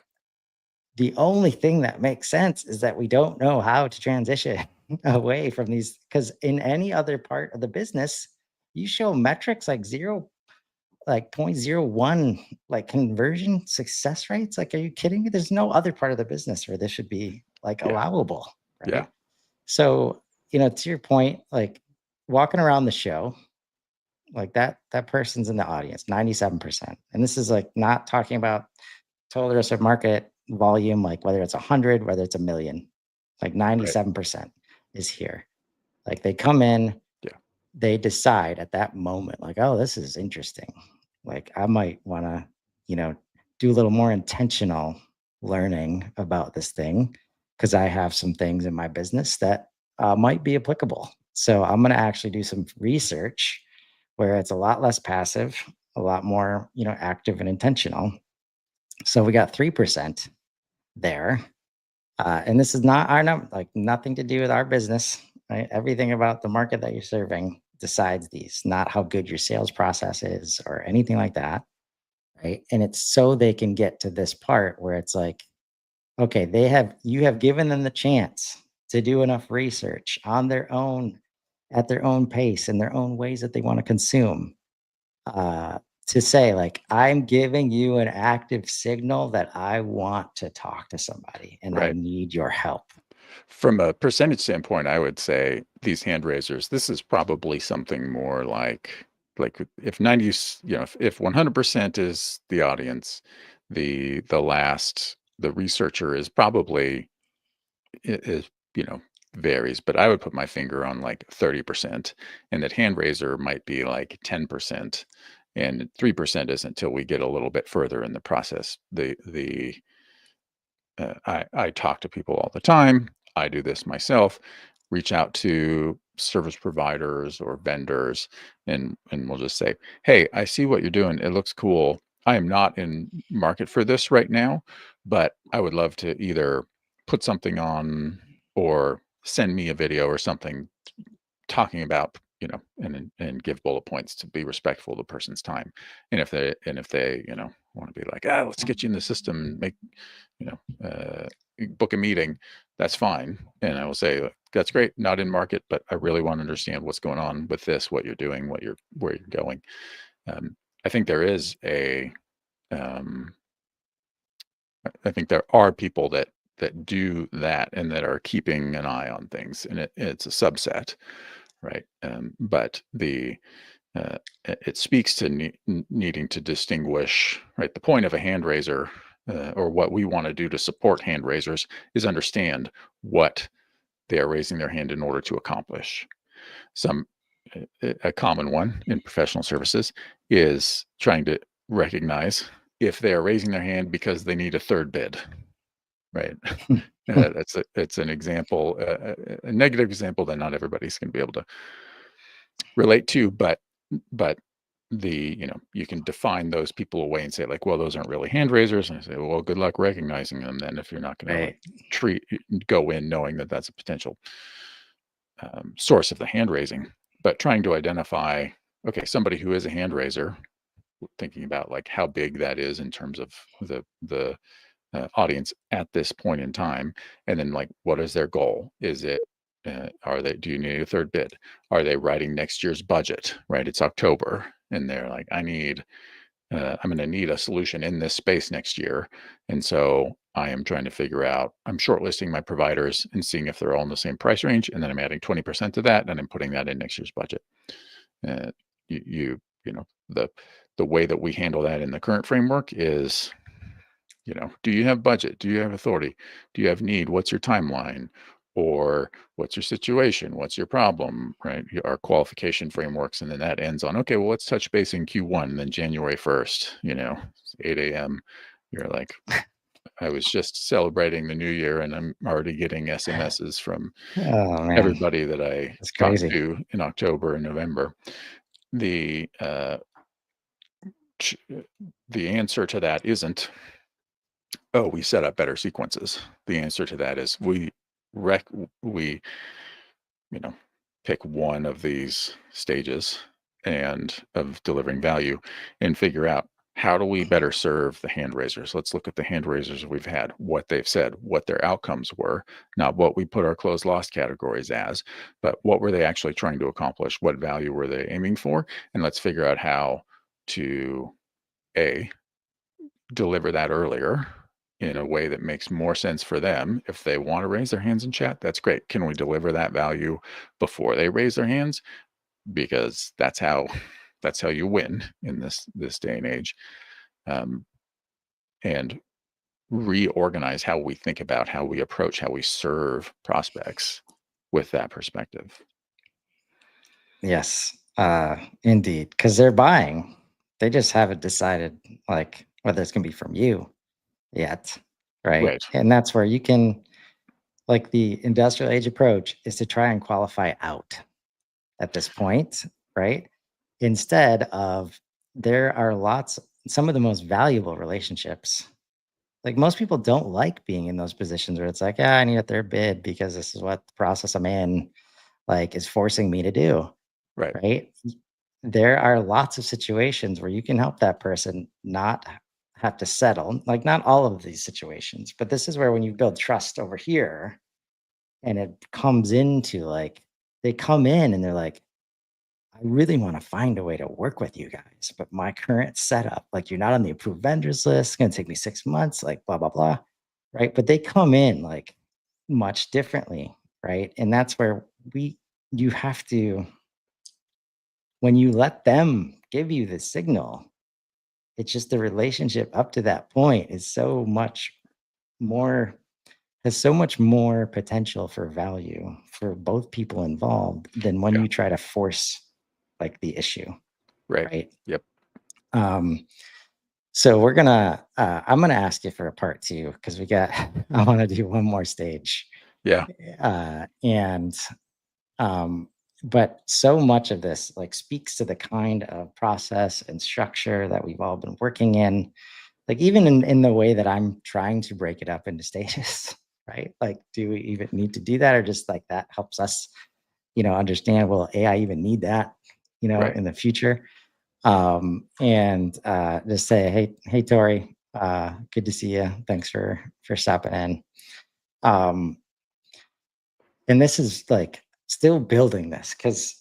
the only thing that makes sense is that we don't know how to transition away from these. Because in any other part of the business, you show metrics like zero, like 0.01, like conversion success rates. Like, are you kidding me? There's no other part of the business where this should be like Yeah. allowable, Yeah. right? So, to your point, like walking around the show, like that person's in the audience, 97%. And this is like not talking about total addressable market volume, like whether it's 100, whether it's a million, like Right. 97% is here. Like they come in, Yeah. they decide at that moment, like, oh, this is interesting. Like I might want to, do a little more intentional learning about this thing because I have some things in my business that might be applicable. So I'm going to actually do some research where it's a lot less passive, a lot more, active and intentional. So we got 3% there. And this is not our number, like nothing to do with our business, right? Everything about the market that you're serving decides these, not how good your sales process is or anything like that. Right. And it's so they can get to this part where it's like, okay, you have given them the chance to do enough research on their own, at their own pace, in their own ways that they want to consume. Uh, to say like, I'm giving you an active signal that I want to talk to somebody and I Right. need your help. From a percentage standpoint, I would say these hand raisers, this is probably something more like if 90, if 100% is the audience, the researcher is probably is, you know, varies, but I would put my finger on like 30%, and that hand raiser might be like 10%, and 3% isn't until we get a little bit further in the process. I talk to people all the time. I do this myself. Reach out to service providers or vendors, and we'll just say, "Hey, I see what you're doing. It looks cool. I am not in market for this right now, but I would love to either put something on or send me a video or something talking about, and give bullet points to be respectful of the person's time. And if they, want to be like, let's get you in the system and make, you know, book a meeting, that's fine. And I will say, that's great, not in market, but I really want to understand what's going on with this, what you're doing, where you're going. I think there is um, I think there are people that do that and that are keeping an eye on things, and it's a subset, right? But it speaks to needing to distinguish, right? The point of a hand raiser, or what we want to do to support hand raisers, is understand what they are raising their hand in order to accomplish. Some A common one in professional services is trying to recognize if they are raising their hand because they need a third bid, right? It's an example, a negative example that not everybody's going to be able to relate to, but you can define those people away and say like, well, those aren't really hand raisers. And I say, well, good luck recognizing them then if you're not going to like Right. go in knowing that that's a potential source of the hand raising. But trying to identify, okay, somebody who is a hand raiser, thinking about like how big that is in terms of the audience at this point in time, and then like what is their goal? Is it are they do you need a third bid? Are they writing next year's budget? Right, it's October, and they're like, I'm going to need a solution in this space next year, and so I am trying to figure out. I'm shortlisting my providers and seeing if they're all in the same price range, and then I'm adding 20% to that, and I'm putting that in next year's budget. Uh, you know the way that we handle that in the current framework is, do you have budget? Do you have authority? Do you have need? What's your timeline? Or what's your situation? What's your problem? Right? Our qualification frameworks. And then that ends on, okay, well, let's touch base in Q1. And then January 1st, 8 a.m. You're like, I was just celebrating the new year and I'm already getting SMSs from Oh man, everybody that I that's talked crazy. to in October and November. The ch- the answer to that isn't Oh, we set up better sequences. The answer to that is rec we, you know, pick one of these stages and of delivering value and figure out how do we better serve the hand raisers? Let's look at the hand raisers we've had, what they've said, what their outcomes were, not what we put our closed loss categories as, but what were they actually trying to accomplish? What value were they aiming for? And let's figure out how to A, deliver that earlier in a way that makes more sense for them. If they want to raise their hands in chat, that's great. Can we deliver that value before they raise their hands? Because that's how you win in this day and age. Um, and reorganize how we think about how we approach, how we serve prospects with that perspective. Yes, indeed, because they're buying. They just haven't decided like whether it's gonna be from you yet, right? Right. And that's where you can like the industrial age approach is to try and qualify out at this point, right? Instead of there are lots some of the most valuable relationships. Like most people don't like being in those positions where it's like, yeah, I need a third bid because this is what the process I'm in like is forcing me to do, Right. right? There are lots of situations where you can help that person not have to settle. Like not all of these situations, but this is where when you build trust over here and it comes into like they come in and they're like, I really want to find a way to work with you guys, but my current setup, like you're not on the approved vendors list, it's gonna take me 6 months, like blah, blah, blah. Right. But they come in like much differently, right? And that's where you have to, when you let them give you the signal, it's just the relationship up to that point is so much more has so much more potential for value for both people involved than when Yeah. you try to force like the issue, Right. right? Yep. Um, so I'm gonna ask you for a part two because we got I want to do one more stage. Yeah. And um, but so much of this like speaks to the kind of process and structure that we've all been working in, like even in the way that I'm trying to break it up into stages, right? Like, do we even need to do that, or just like that helps us, understand? Will AI even need that, Right. in the future? And just say, hey, Tori, good to see you. Thanks for stopping in. Um, and this is like still building this because,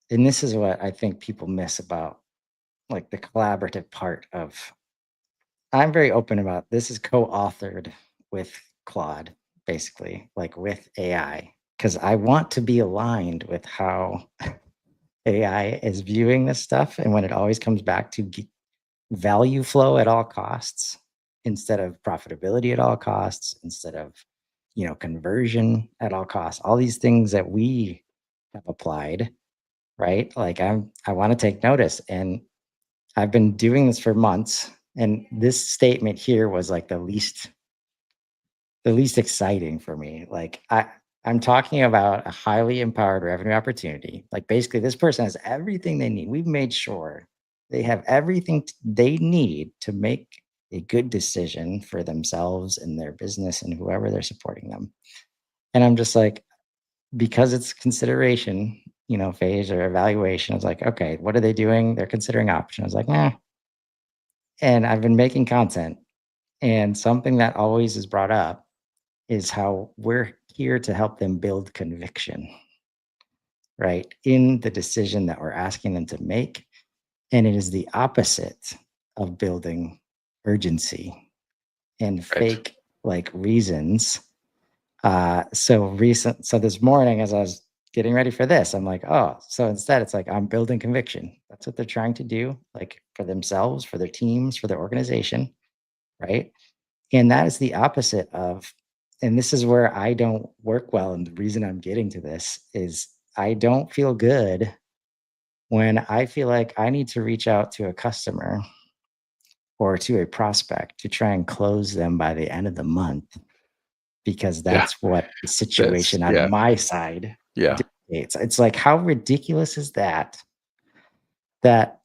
and this is what I think people miss about like the collaborative part of. I'm very open about this is co-authored with Claude, basically, like with AI, because I want to be aligned with how AI is viewing this stuff. And when it always comes back to value flow at all costs instead of profitability at all costs, instead of, conversion at all costs, all these things that we have applied, right? Like I want to take notice and I've been doing this for months. And this statement here was like the least exciting for me. Like I'm talking about a highly empowered revenue opportunity. Like basically this person has everything they need. We've made sure they have everything they need to make a good decision for themselves and their business and whoever they're supporting them. And I'm just like, because it's consideration, phase or evaluation, it's like, okay, what are they doing? They're considering options. I was like, nah. And I've been making content. And something that always is brought up is how we're here to help them build conviction, right? In the decision that we're asking them to make. And it is the opposite of building urgency and Right. fake like reasons. So this morning, as I was getting ready for this, I'm like, oh, so instead it's like I'm building conviction. That's what they're trying to do, like for themselves, for their teams, for their organization, right? And that is the opposite of, and this is where I don't work well. And the reason I'm getting to this is I don't feel good when I feel like I need to reach out to a customer or to a prospect to try and close them by the end of the month because Yeah. that's what the That's situation on yeah. my side Yeah. dictates. It's like, how ridiculous is that? That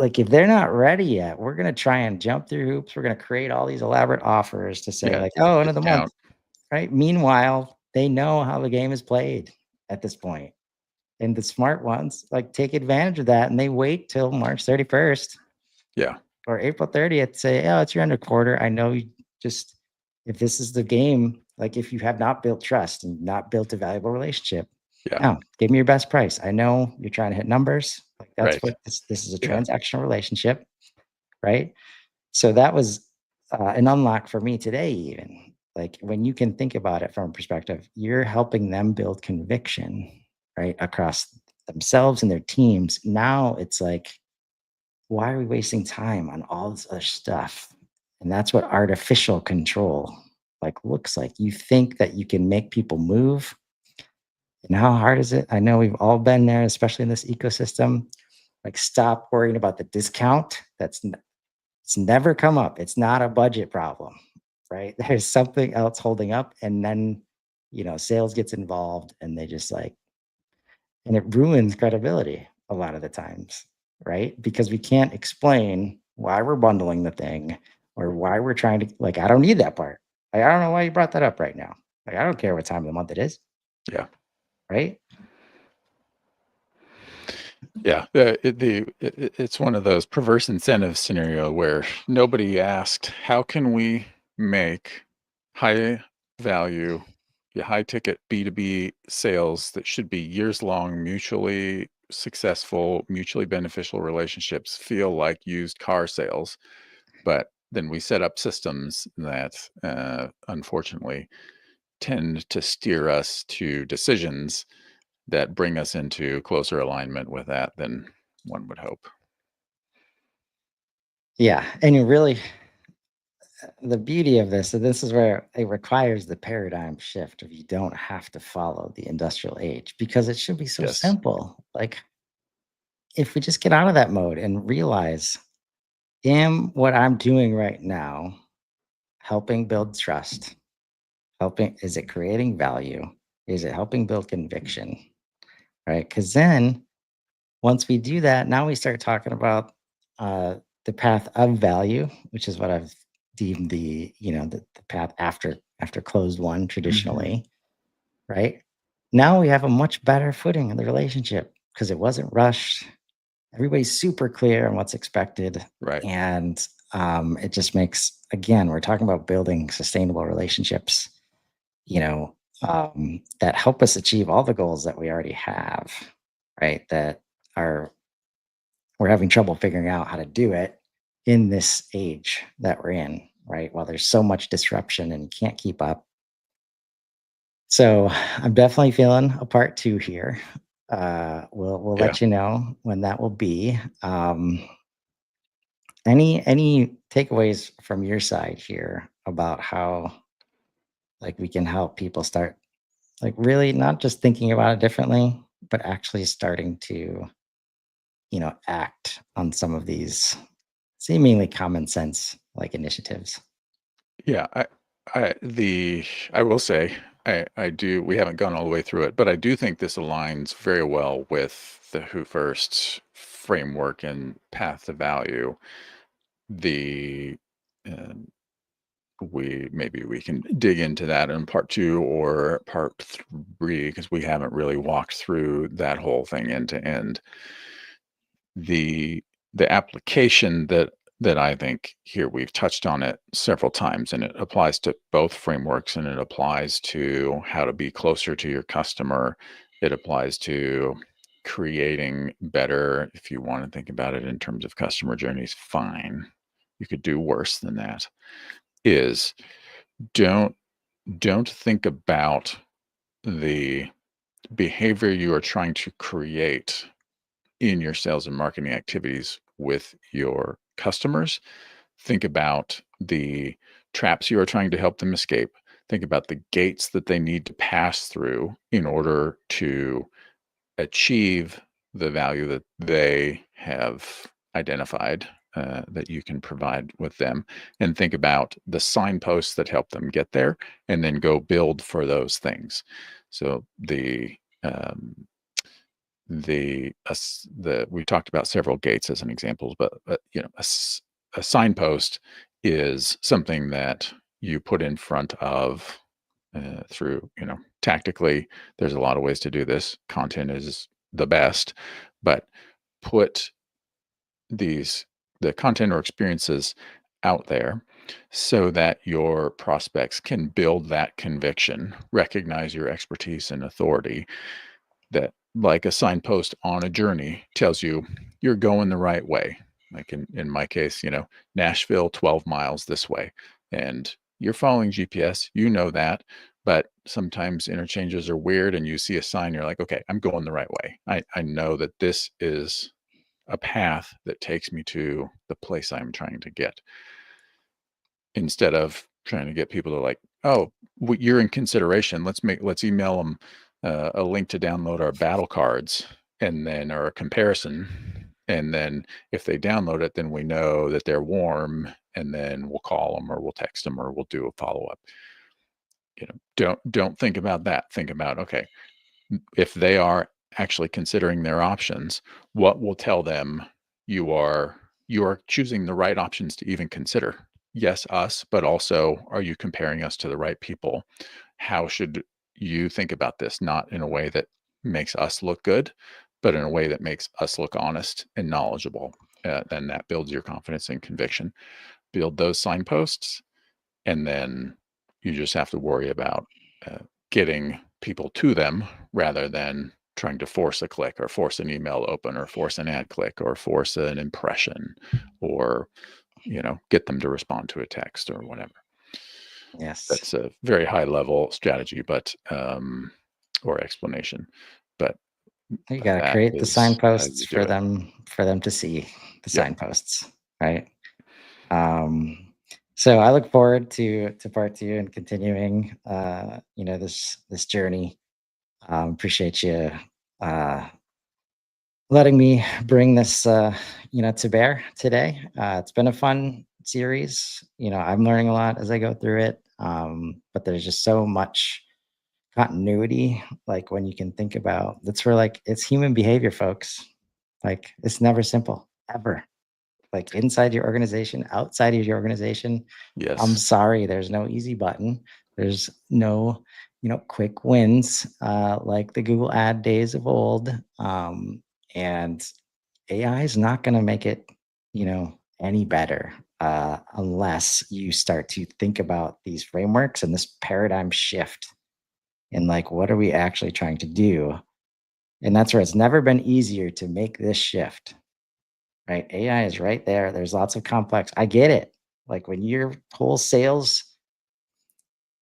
like, if they're not ready yet, we're gonna try and jump through hoops. We're gonna create all these elaborate offers to say Yeah, like, to "Oh, end of the month," discount. right? Meanwhile, they know how the game is played at this point. And the smart ones, like, take advantage of that, and they wait till March 31st Yeah, or April 30th, say, "Oh, it's your end of quarter. I know you just if this is the game, like, if you have not built trust and not built a valuable relationship, yeah, now give me your best price. I know you're trying to hit numbers. Like, that's right. what this is a Yeah, transactional relationship, right?" So that was an unlock for me today, even. Like, when you can think about it from a perspective, you're helping them build conviction, right, across themselves and their teams. Now it's like, why are we wasting time on all this other stuff? And that's what artificial control like looks like. You think that you can make people move. And how hard is it? I know we've all been there, especially in this ecosystem. Like, stop worrying about the discount. It's never come up. It's not a budget problem, right? There's something else holding up, and then sales gets involved, and they just like, and it ruins credibility a lot of the times, right? Because we can't explain why we're bundling the thing or why we're trying to, like, I don't need that part. Like, I don't know why you brought that up right now. Like, I don't care what time of the month it is, yeah, right? yeah. It's one of those perverse incentive scenario where nobody asked, how can we make high value, yeah, high ticket B2B sales that should be years long, mutually successful, mutually beneficial relationships feel like used car sales? But then we set up systems that, unfortunately, tend to steer us to decisions that bring us into closer alignment with that than one would hope. Yeah. And you really, the beauty of this, so this is where it requires the paradigm shift of you don't have to follow the industrial age because it should be so Yes. simple. Like, if we just get out of that mode and realize, am what I'm doing right now helping build trust? Helping, is it creating value? Is it helping build conviction? Right? Because then once we do that, now we start talking about the path of value, which is what I've deemed the path after closed one Mhm. traditionally, right? Now we have a much better footing in the relationship because it wasn't rushed. Everybody's super clear on what's expected, Right. and it just makes, again, we're talking about building sustainable relationships, that help us achieve all the goals that we already have, right? That are we're having trouble figuring out how to do it in this age that we're in, right? While there's so much disruption and can't keep up. So I'm definitely feeling a part two here. We'll Yeah. let you know when that will be. Any takeaways from your side here about how, like, we can help people start, like, really not just thinking about it differently, but actually starting to act on some of these seemingly common sense like initiatives. Yeah. The I will say, I do, we haven't gone all the way through it, but I do think this aligns very well with the Who First framework and path to value. The um, maybe we can dig into that in part two or part three because we haven't really walked through that whole thing end to end. The application that I think here we've touched on it several times, and it applies to both frameworks, and it applies to how to be closer to your customer. It applies to creating better, if you want to think about it in terms of customer journeys, fine. You could do worse than that. Is don't think about the behavior you are trying to create in your sales and marketing activities with your customers. Think about the traps you are trying to help them escape. Think about the gates that they need to pass through in order to achieve the value that they have identified, that you can provide with them. And think about the signposts that help them get there, and then go build for those things. So um, we talked about several gates as an example, but a signpost is something that you put in front of through, tactically. There's a lot of ways to do this. Content is the best, but put the content or experiences out there so that your prospects can build that conviction, recognize your expertise and authority, that like a signpost on a journey tells you you're going the right way. Like in my case, Nashville 12 miles this way. And you're following GPS, that, but sometimes interchanges are weird and you see a sign, you're like, okay, I'm going the right way. I know that this is a path that takes me to the place I'm trying to get, instead of trying to get people to like, oh, you're in consideration. Let's email them a link to download our battle cards, and then or a comparison. And then if they download it, then we know that they're warm, and then we'll call them or we'll text them or we'll do a follow up. Don't think about that. Think about, okay, if they are actually considering their options, what will tell them you are choosing the right options to even consider? Yes, us, but also, are you comparing us to the right people? How should you think about this? Not in a way that makes us look good, but in a way that makes us look honest and knowledgeable. Then that builds your confidence and conviction. Build those signposts, and then you just have to worry about uh, getting people to them, rather than trying to force a click or force an email open or force an ad click or force an impression, or get them to respond to a text or whatever. Yes. That's a very high level strategy, but or explanation, but You got to that create the is how signposts you do it. for them to see the Yep. signposts, right? So I look forward to part two and continuing, this journey. Appreciate you uh, letting me bring this, to bear today. It's been a fun series. I'm learning a lot as I go through it, but there's just so much continuity. Like when you can think about that's where like it's human behavior, folks. Like it's never simple ever. Like inside your organization, outside of your organization, I'm Yes. sorry, there's no easy button. There's no, quick wins like the Google ad days of old. And AI is not going to make it, any better unless you start to think about these frameworks and this paradigm shift in like, what are we actually trying to do? And that's where it's never been easier to make this shift, right? AI is right there. There's lots of complex. I get it. Like when your whole sales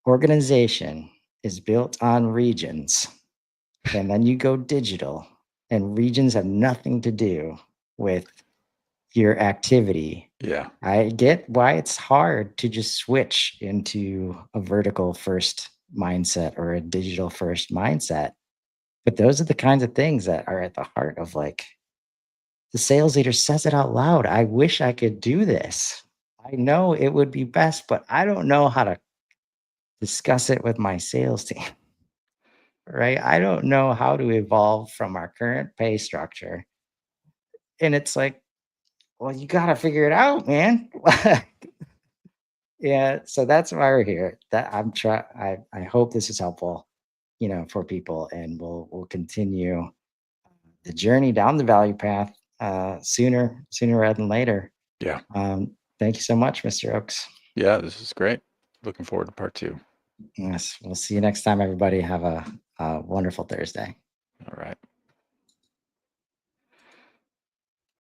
organization is built on regions, and then you go digital, and regions have nothing to do with your activity. Yeah. I get why it's hard to just switch into a vertical first mindset or a digital first mindset. But those are the kinds of things that are at the heart of like the sales leader says it out loud. I wish I could do this. I know it would be best, but I don't know how to discuss it with my sales team, right? I don't know how to evolve from our current pay structure. And it's like, well, you got to figure it out, man. Yeah. So that's why we're here. That I'm trying. I hope this is helpful, for people, and we'll continue the journey down the value path sooner rather than later. Yeah. Thank you so much, Mr. Oaks. Yeah. This is great. Looking forward to part two. Yes, we'll see you next time, everybody. Have a wonderful Thursday. All right.